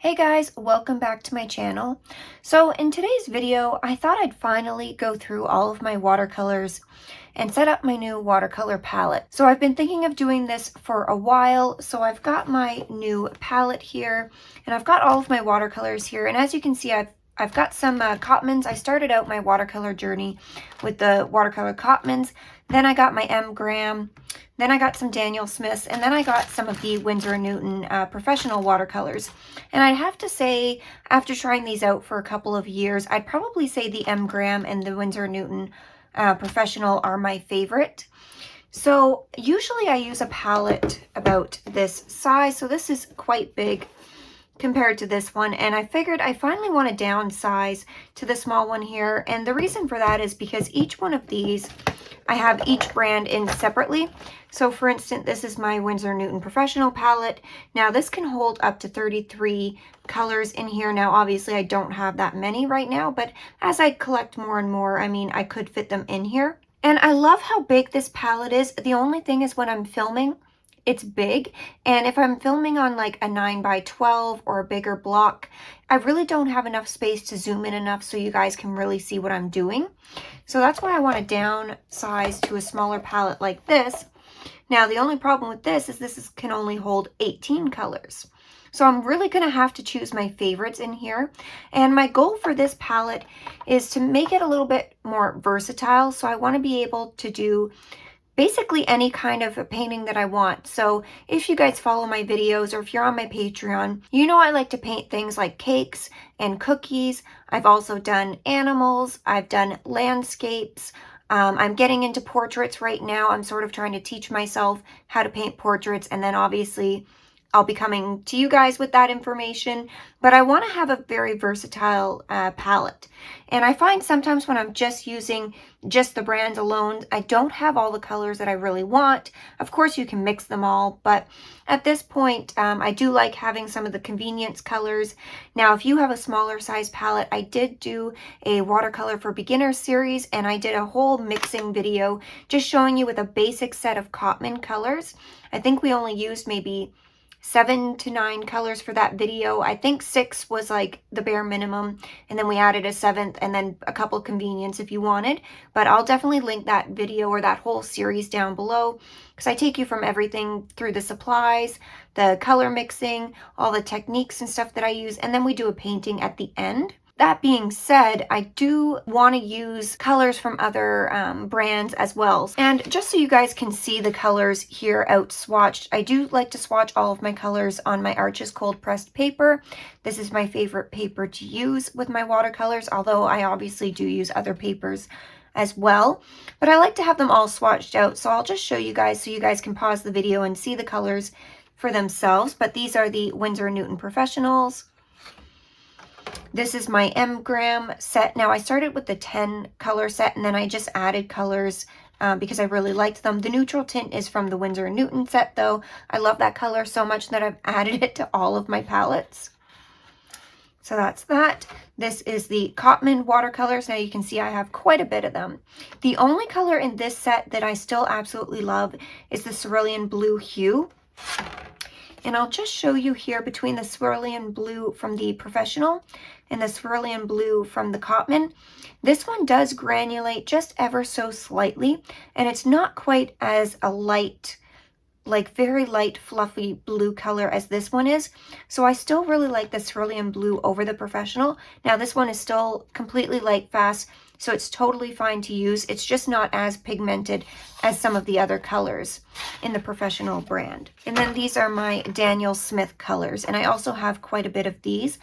Hey guys, welcome back to my channel. So in today's video, I thought I'd finally go through all of my watercolors and set up my new watercolor palette. So I've been thinking of doing this for a while. So I've got my new palette here and I've got all of my watercolors here. And as you can see, I've got some Cotmans. I started out my watercolor journey with the watercolor Cotmans. Then I got my Graham. Then I got some Daniel Smiths, and then I got some of the Winsor and Newton professional watercolors. And I have to say, after trying these out for a couple of years, I'd probably say the Graham and the Winsor and Newton professional are my favorite. So usually I use a palette about this size, so this is quite big compared to this one, and I figured I finally want to downsize to the small one here. And the reason for that is because each one of these, I have each brand in separately. So for instance, this is my Winsor Newton Professional palette. Now this can hold up to 33 colors in here. Now obviously I don't have that many right now, but as I collect more and more, I mean, I could fit them in here. And I love how big this palette is. The only thing is when I'm filming, it's big, and if I'm filming on like a 9x12 or a bigger block, I really don't have enough space to zoom in enough so you guys can really see what I'm doing. So that's why I want to downsize to a smaller palette like this. Now the only problem with this is can only hold 18 colors. So I'm really going to have to choose my favorites in here. And my goal for this palette is to make it a little bit more versatile. So I want to be able to do basically any kind of a painting that I want. So if you guys follow my videos or if you're on my Patreon, you know I like to paint things like cakes and cookies. I've also done animals. I've done landscapes. I'm getting into portraits right now. I'm sort of trying to teach myself how to paint portraits, and then obviously I'll be coming to you guys with that information, but I want to have a very versatile palette. And I find sometimes when I'm just using just the brands alone, I don't have all the colors that I really want. Of course, you can mix them all, but at this point, I do like having some of the convenience colors. Now, if you have a smaller size palette, I did do a watercolor for beginners series, and I did a whole mixing video just showing you with a basic set of Cotman colors. I think we only used maybe 7 to 9 colors for that video. I think 6 was like the bare minimum, and then we added a 7th and then a couple convenience if you wanted. But I'll definitely link that video or that whole series down below, because I take you from everything through the supplies, the color mixing, all the techniques and stuff that I use, and then we do a painting at the end. That being said, I do want to use colors from other brands as well. And just so you guys can see the colors here out swatched, I do like to swatch all of my colors on my Arches cold pressed paper. This is my favorite paper to use with my watercolors, although I obviously do use other papers as well. But I like to have them all swatched out, so I'll just show you guys so you guys can pause the video and see the colors for themselves. But these are the Winsor Newton Professionals. This is my Graham set. Now I started with the 10 color set, and then I just added colors because I really liked them. The neutral tint is from the Winsor Newton set though. I love that color so much that I've added it to all of my palettes. So that's that. This is the Cotman watercolors. Now you can see I have quite a bit of them. The only color in this set that I still absolutely love is the cerulean blue hue. And I'll just show you here between the cerulean blue from the Professional and the cerulean blue from the Cotman. This one does granulate just ever so slightly, and it's not quite as a light, like very light fluffy blue color as this one is. So I still really like the cerulean blue over the Professional. Now this one is still completely light fast, so it's totally fine to use. It's just not as pigmented as some of the other colors in the Professional brand. And then these are my Daniel Smith colors, and I also have quite a bit of these.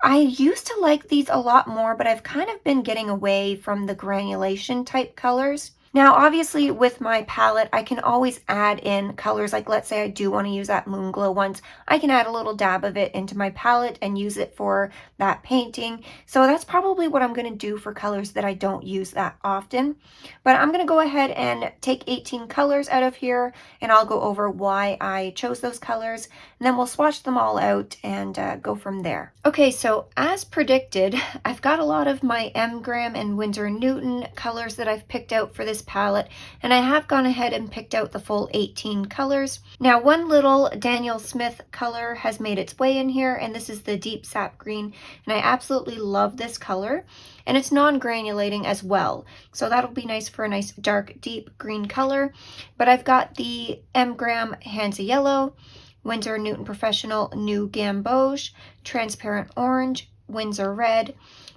I used to like these a lot more, but I've kind of been getting away from the granulation type colors. Now, obviously, with my palette, I can always add in colors. Like, let's say I do want to use that Moon Glow once. I can add a little dab of it into my palette and use it for that painting. So that's probably what I'm going to do for colors that I don't use that often. But I'm going to go ahead and take 18 colors out of here, and I'll go over why I chose those colors. And then we'll swatch them all out and go from there. Okay, so as predicted, I've got a lot of my Graham and Winsor Newton colors that I've picked out for this palette, and I have gone ahead and picked out the full 18 colors. Now, one little Daniel Smith color has made its way in here, and this is the deep sap green, and I absolutely love this color, and it's non-granulating as well, so that'll be nice for a nice dark deep green color. But I've got the M. Graham Hansa Yellow, Winsor and Newton Professional New Gamboge, Transparent Orange, Winsor Red,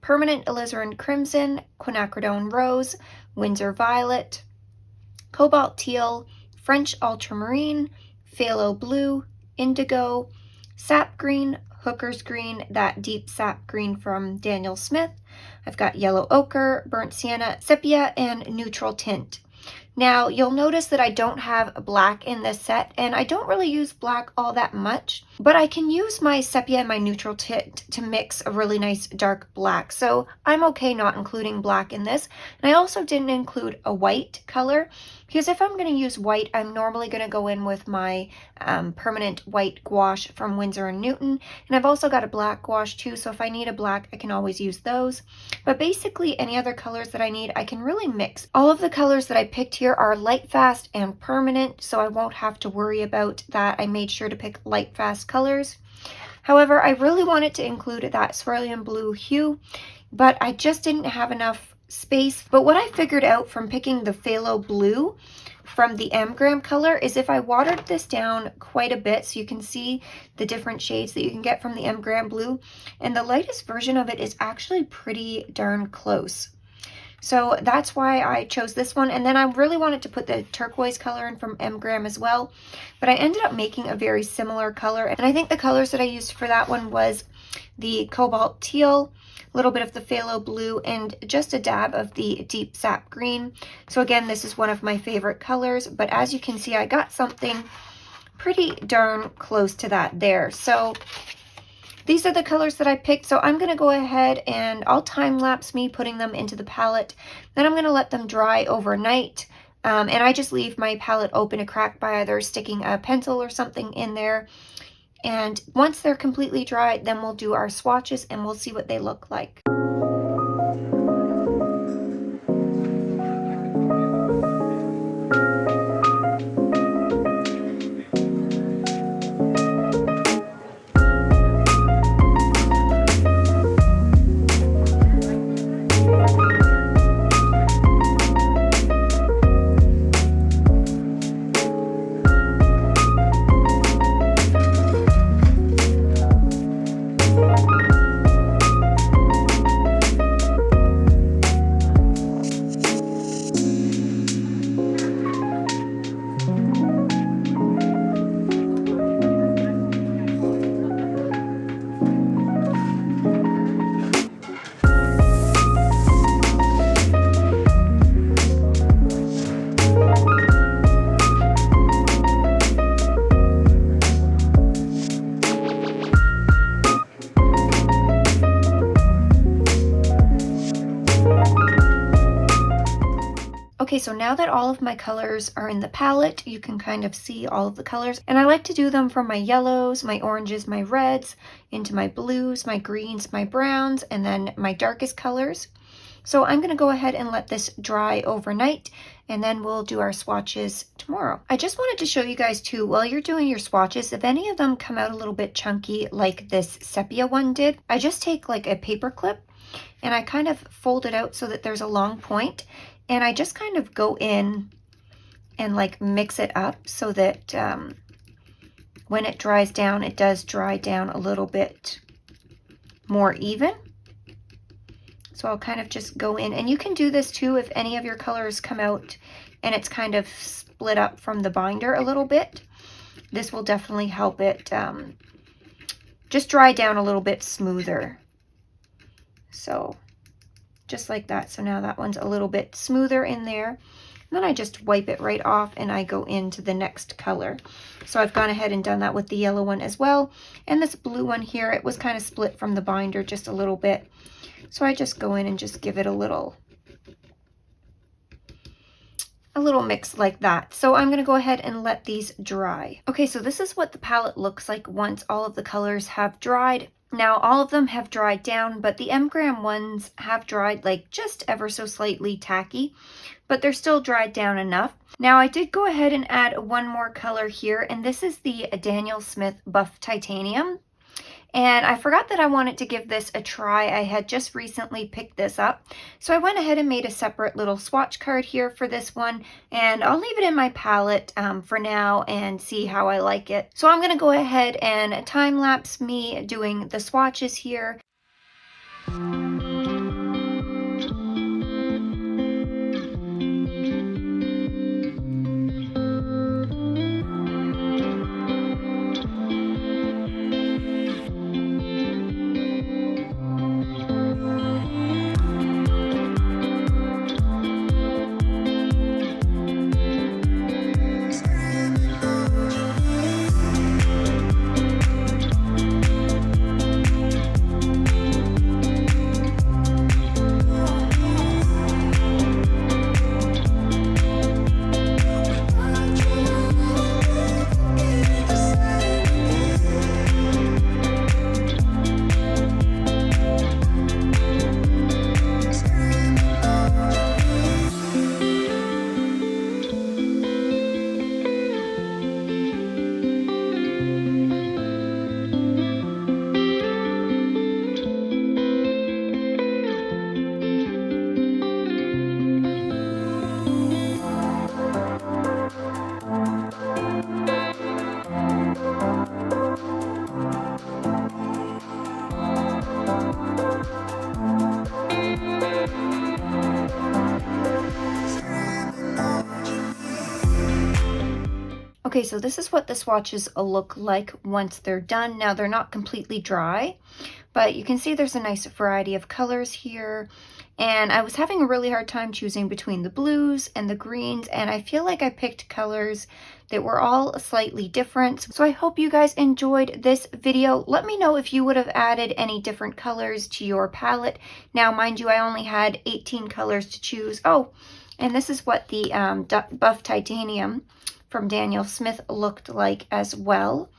Permanent Alizarin Crimson, Quinacridone Rose, Winsor Violet, Cobalt Teal, French Ultramarine, Phthalo Blue, Indigo, Sap Green, Hooker's Green, that deep sap green from Daniel Smith. I've got Yellow Ochre, Burnt Sienna, Sepia, and Neutral Tint. Now, you'll notice that I don't have black in this set, and I don't really use black all that much, but I can use my sepia and my neutral tint to mix a really nice dark black, so I'm okay not including black in this. And I also didn't include a white color, because if I'm going to use white, I'm normally going to go in with my permanent white gouache from Winsor and Newton, and I've also got a black gouache too, so if I need a black, I can always use those. But basically, any other colors that I need, I can really mix. All of the colors that I picked here are light fast and permanent, so I won't have to worry about that. I made sure to pick light fast colors. However, I really wanted to include that cerulean blue hue, but I just didn't have enough space. But what I figured out from picking the phthalo blue from the M. Graham color is if I watered this down quite a bit, so you can see the different shades that you can get from the M. Graham blue, and the lightest version of it is actually pretty darn close. So that's why I chose this one. And then I really wanted to put the turquoise color in from M. Graham as well, but I ended up making a very similar color. And I think the colors that I used for that one was the cobalt teal, a little bit of the phthalo blue, and just a dab of the deep sap green. So again, this is one of my favorite colors, but as you can see, I got something pretty darn close to that there. So these are the colors that I picked, so I'm going to go ahead and I'll time-lapse me putting them into the palette. Then I'm going to let them dry overnight, and I just leave my palette open a crack by either sticking a pencil or something in there. And once they're completely dry, then we'll do our swatches and we'll see what they look like. Okay, so now that all of my colors are in the palette, you can kind of see all of the colors. And I like to do them from my yellows, my oranges, my reds, into my blues, my greens, my browns, and then my darkest colors. So I'm going to go ahead and let this dry overnight, and then we'll do our swatches tomorrow. I just wanted to show you guys too, while you're doing your swatches, if any of them come out a little bit chunky like this sepia one did, I just take like a paper clip and I kind of fold it out so that there's a long point. And I just kind of go in and like mix it up so that when it dries down, it does dry down a little bit more even. So I'll kind of just go in, and you can do this too if any of your colors come out and it's kind of split up from the binder a little bit. This will definitely help it just dry down a little bit smoother. So just like that. So now that one's a little bit smoother in there. And then I just wipe it right off and I go into the next color. So I've gone ahead and done that with the yellow one as well. And this blue one here, it was kind of split from the binder just a little bit. So I just go in and just give it a little mix like that. So I'm going to go ahead and let these dry. Okay, so this is what the palette looks like once all of the colors have dried. Now all of them have dried down, but the Graham ones have dried like just ever so slightly tacky, but they're still dried down enough. Now I did go ahead and add one more color here, and this is the Daniel Smith Buff Titanium. And I forgot that I wanted to give this a try. I had just recently picked this up. So I went ahead and made a separate little swatch card here for this one. And I'll leave it in my palette for now and see how I like it. So I'm going to go ahead and time lapse me doing the swatches here. Okay, so this is what the swatches look like once they're done. Now they're not completely dry, but you can see there's a nice variety of colors here. And I was having a really hard time choosing between the blues and the greens, and I feel like I picked colors that were all slightly different. So I hope you guys enjoyed this video. Let me know if you would have added any different colors to your palette. Now, mind you, I only had 18 colors to choose. Oh, and this is what the Buff Titanium from Daniel Smith looked like as well.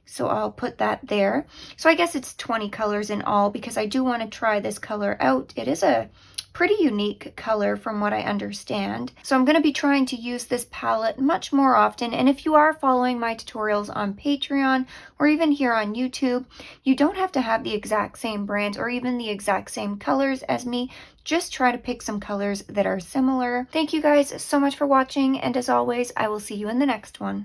So I'll put that there. So I guess it's 20 colors in all because I do want to try this color out. It is a pretty unique color from what I understand. So I'm going to be trying to use this palette much more often. And if you are following my tutorials on Patreon or even here on YouTube, you don't have to have the exact same brands or even the exact same colors as me. Just try to pick some colors that are similar. Thank you guys so much for watching, and as always, I will see you in the next one.